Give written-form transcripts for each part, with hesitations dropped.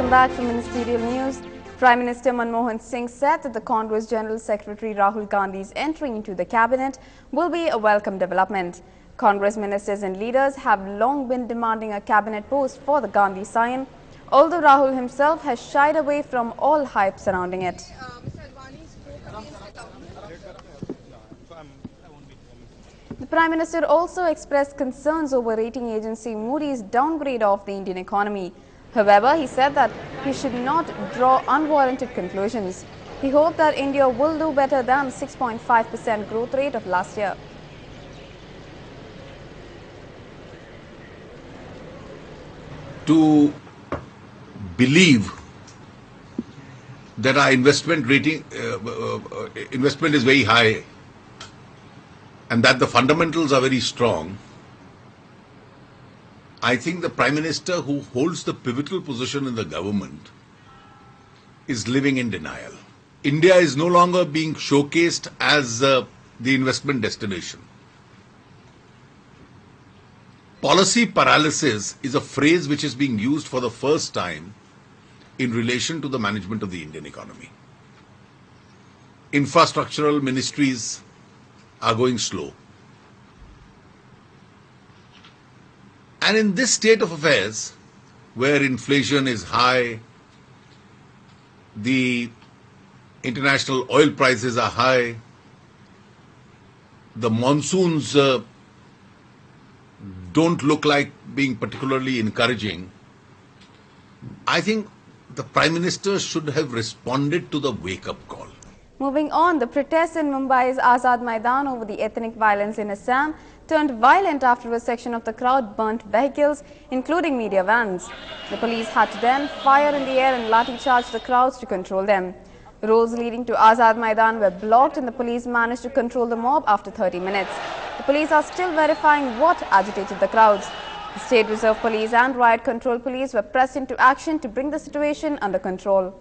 Welcome back to Ministerial News. Prime Minister Manmohan Singh said that the Congress General Secretary Rahul Gandhi's entry into the cabinet will be a welcome development. Congress ministers and leaders have long been demanding a cabinet post for the Gandhi scion, although Rahul himself has shied away from all hype surrounding it. The Prime Minister also expressed concerns over rating agency Moody's downgrade of the Indian economy. However, he said that he should not draw unwarranted conclusions. He hoped that India will do better than 6.5% growth rate of last year. To believe that our investment rating, investment is very high and that the fundamentals are very strong, I think the Prime Minister who holds the pivotal position in the government is living in denial. India is no longer being showcased as the investment destination. Policy paralysis is a phrase which is being used for the first time in relation to the management of the Indian economy. Infrastructural ministries are going slow. And in this state of affairs, where inflation is high, the international oil prices are high, the monsoons don't look like being particularly encouraging, I think the Prime Minister should have responded to the wake-up call. Moving on, the protests in Mumbai's Azad Maidan over the ethnic violence in Assam turned violent after a section of the crowd burnt vehicles, including media vans. The police had to then fire in the air and lathi charge the crowds to control them. Roads leading to Azad Maidan were blocked and the police managed to control the mob after 30 minutes. The police are still verifying what agitated the crowds. The State Reserve Police and Riot Control Police were pressed into action to bring the situation under control.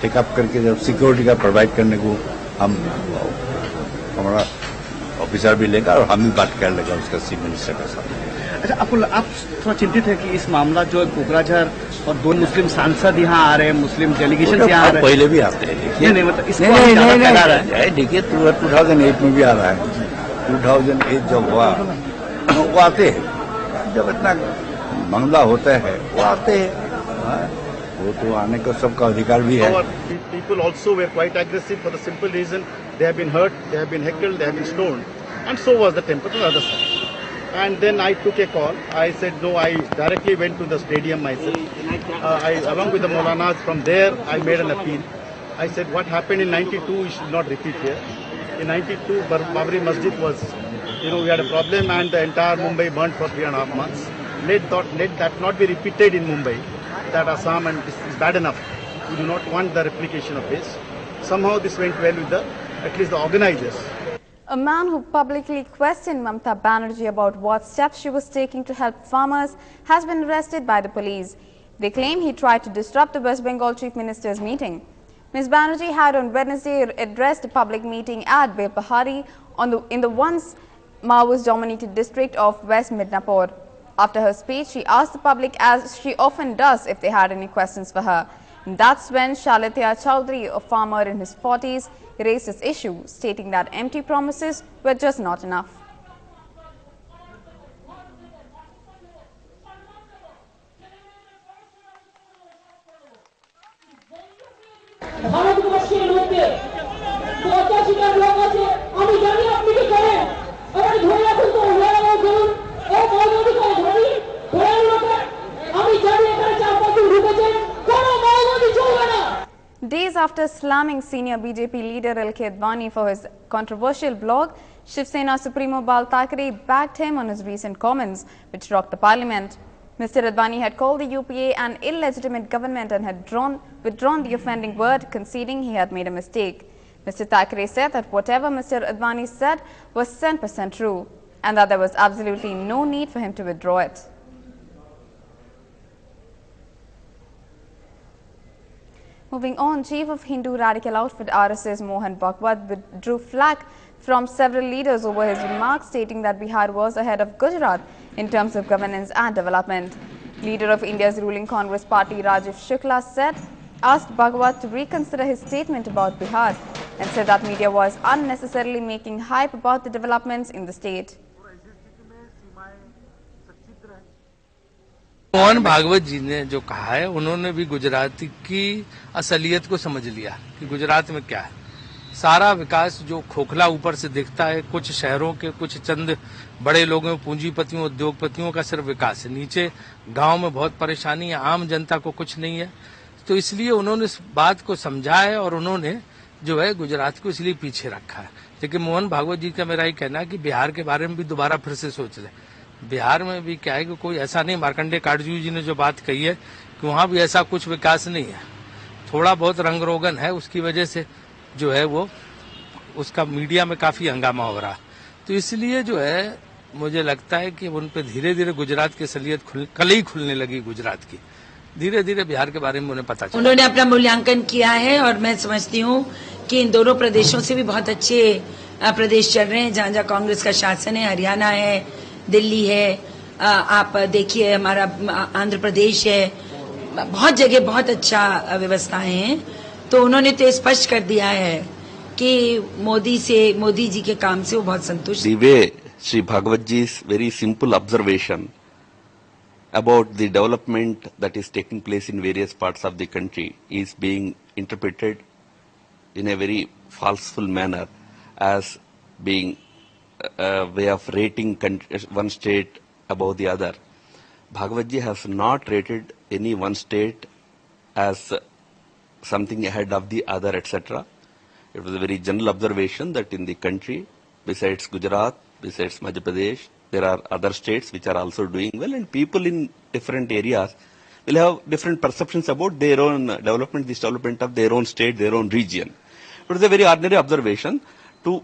Take up करके जब security का provide करने को हम हमारा officer भी लेगा और हम भी बात कर लेगा उसका चीफ मिनिस्टर के साथ। अच्छा, आप थोड़ा चिंतित है कि इस मामला जो कोकराझार और 2 मुस्लिम सांसद यहाँ आ रहे हैं, मुस्लिम डेलीगेशन यहाँ आ रहे हैं, पहले भी आते हैं। देखिए नहीं मतलब इसको देखिए 2008 में भी आ रहा है। 2008 जब हुआ वो आते हैं, जब इतना मामला होता है वो आते हैं, वो तो आने का सबका अधिकार भी है। People also were quite aggressive for the simple reason they have been hurt, they have been heckled, they have been stoned, and so was the temper to the other side. And then I took a call. I said no. I directly went to the stadium myself. Along with the Maulanas from there, I made an appeal. I said what happened in '92 we should not repeat here. In '92, Babri Masjid was, we had a problem and the entire Mumbai burned for 3.5 months. Let that not be repeated in Mumbai. That Assam and this is bad enough. We do not want the replication of this. Somehow this went well with at least the organizers. A man who publicly questioned Mamata Banerjee about what steps she was taking to help farmers has been arrested by the police. They claim he tried to disrupt the West Bengal Chief Minister's meeting. Ms. Banerjee had on Wednesday addressed a public meeting at Belpahari in the once Maoist-dominated district of West Midnapore. After her speech, she asked the public, as she often does, if they had any questions for her. And that's when Shalatya Chowdhury, a farmer in his 40s, raised this issue, stating that empty promises were just not enough. Days after slamming senior BJP leader L.K. Advani for his controversial blog, Shiv Sena Supremo Bal Thackeray backed him on his recent comments, which rocked the parliament. Mr. Advani had called the UPA an illegitimate government and had withdrawn the offending word, conceding he had made a mistake. Mr. Thackeray said that whatever Mr. Advani said was 100% true and that there was absolutely no need for him to withdraw it. Moving on, Chief of Hindu Radical Outfit RSS Mohan Bhagwat withdrew flack from several leaders over his remarks stating that Bihar was ahead of Gujarat in terms of governance and development. Leader of India's ruling Congress party Rajiv Shukla asked Bhagwat to reconsider his statement about Bihar and said that media was unnecessarily making hype about the developments in the state. Mohan Bhagwat जी ने जो कहा है, उन्होंने भी गुजरात की असलियत को समझ लिया कि गुजरात में क्या है। सारा विकास जो खोखला ऊपर से दिखता है, कुछ शहरों के कुछ चंद बड़े लोगों, पूंजीपतियों, उद्योगपतियों का सिर्फ विकास है। नीचे गांव में बहुत परेशानी है, आम जनता को कुछ नहीं है। तो इसलिए उन्होंने इस बात को समझा है और उन्होंने जो है गुजरात को इसलिए पीछे रखा है। लेकिन मोहन भागवत जी का मेरा ये कहना है कि बिहार के बारे में भी दोबारा फिर से सोच ले। बिहार में भी क्या है कि कोई ऐसा नहीं, मार्कंडेय काटजू जी ने जो बात कही है कि वहां भी ऐसा कुछ विकास नहीं है, थोड़ा बहुत रंग रोगन है, उसकी वजह से जो है वो उसका मीडिया में काफी हंगामा हो रहा। तो इसलिए जो है मुझे लगता है कि उन पे धीरे धीरे गुजरात की असलियत कल ही खुलने लगी। गुजरात की धीरे धीरे बिहार के बारे में उन्हें पता चला। उन्होंने अपना मूल्यांकन किया है और मैं समझती हूँ कि इन दोनों प्रदेशों से भी बहुत अच्छे प्रदेश चल रहे हैं, जहाँ जहाँ कांग्रेस का शासन है। हरियाणा है, दिल्ली है, आप देखिए हमारा आंध्र प्रदेश है, बहुत जगह बहुत अच्छा व्यवस्थाएं हैं। तो उन्होंने तो स्पष्ट कर दिया है कि मोदी जी के काम से वो बहुत संतुष्ट। The way Sri Bhagwat ji's very simple observation about the development that is taking place in various parts of the country is being interpreted in a very falseful manner as being a way of rating one state above the other. Bhagwat ji has not rated any one state as something ahead of the other, etc. It was a very general observation that in the country, besides Gujarat, besides Madhya Pradesh, there are other states which are also doing well, and people in different areas will have different perceptions about their own development, this development of their own state, their own region. It was a very ordinary observation. To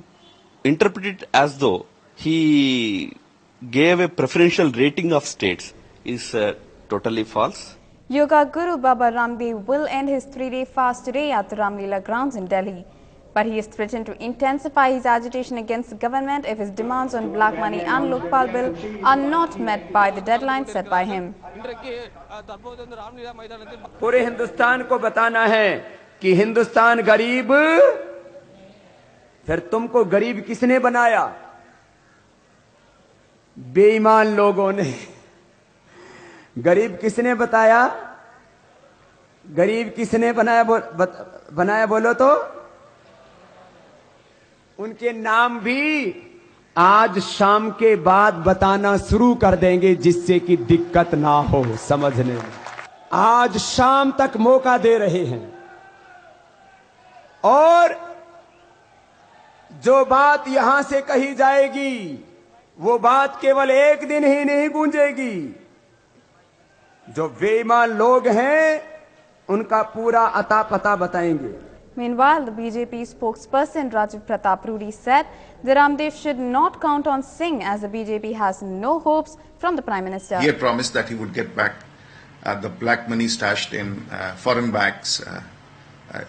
interpret it as though he gave a preferential rating of states is totally false. Yoga Guru Baba Ramdev will end his 3-day fast today at the Ramlila grounds in Delhi. But he has threatened to intensify his agitation against the government if his demands on black money and Lokpal bill are not met by the deadline set by him. पूरे हिंदुस्तान को बताना है कि हिंदुस्तान गरीब, फिर तुमको गरीब किसने बनाया? बेईमान लोगों ने। गरीब किसने बताया? गरीब किसने बनाया बोलो तो? उनके नाम भी आज शाम के बाद बताना शुरू कर देंगे, जिससे कि दिक्कत ना हो समझने में। आज शाम तक मौका दे रहे हैं और जो बात यहां से कही जाएगी वो बात केवल एक दिन ही नहीं गूंजेगी। जो बेईमान लोग हैं उनका पूरा अता पता बताएंगे। Meanwhile, the BJP spokesperson Rajiv Pratap Rudy said that Ramdev should not count on Singh as the BJP has no hopes from the Prime Minister. He had promised that he would get back the black money stashed in foreign banks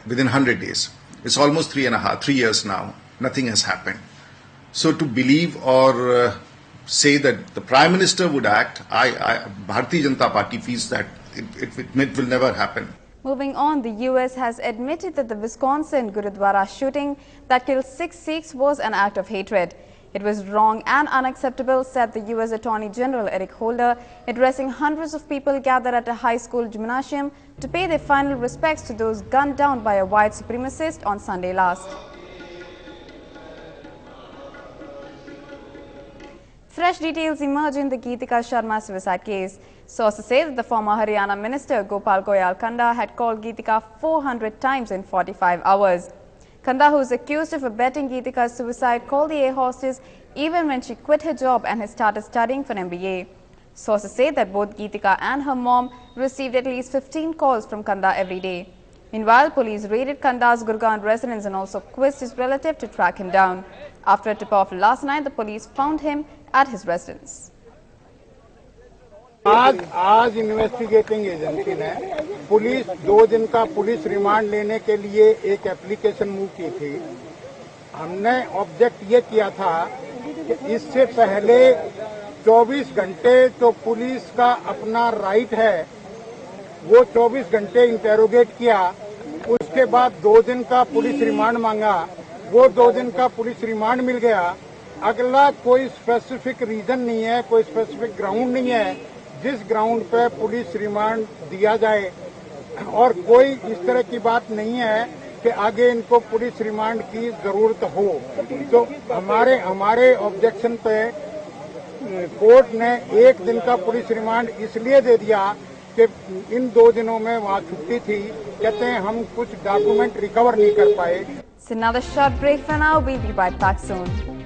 within 100 days. It's almost 3 years now. Nothing has happened. So to believe or say that the Prime Minister would act, Bharatiya Janata Party feels that it will never happen. Moving on, the US has admitted that the Wisconsin Gurudwara shooting that killed 6 Sikhs was an act of hatred. It was wrong and unacceptable, said the US Attorney General Eric Holder, addressing hundreds of people gathered at a high school gymnasium to pay their final respects to those gunned down by a white supremacist on Sunday last. Fresh details emerge in the Geetika Sharma suicide case. Sources say that the former Haryana Minister Gopal Goyal Kanda had called Geetika 400 times in 45 hours. Kanda, who is accused of abetting Geetika's suicide, called the air hostess even when she quit her job and has started studying for MBA. Sources say that both Geetika and her mom received at least 15 calls from Kanda every day. Meanwhile, police raided Kanda's Gurgaon residence and also quizzed his relative to track him down. After a tip-off last night, the police found him at his residence. आज investigating agency ने police 2 दिन का police remand लेने के लिए एक application move की थी। हमने ऑब्जेक्ट ये किया था कि इससे पहले 24 घंटे तो पुलिस का अपना राइट है, वो 24 घंटे इंटेरोगेट किया, उसके बाद 2 दिन का पुलिस रिमांड मांगा, वो 2 दिन का पुलिस रिमांड मिल गया। अगला कोई स्पेसिफिक रीजन नहीं है, कोई स्पेसिफिक ग्राउंड नहीं है जिस ग्राउंड पे पुलिस रिमांड दिया जाए, और कोई इस तरह की बात नहीं है कि आगे इनको पुलिस रिमांड की जरूरत हो। तो हमारे ऑब्जेक्शन पे कोर्ट ने 1 दिन का पुलिस रिमांड इसलिए दे दिया कि इन 2 दिनों में वहाँ छुट्टी थी, कहते हैं हम कुछ डॉक्यूमेंट रिकवर नहीं कर पाए। It's another short break for now. We'll be right back soon.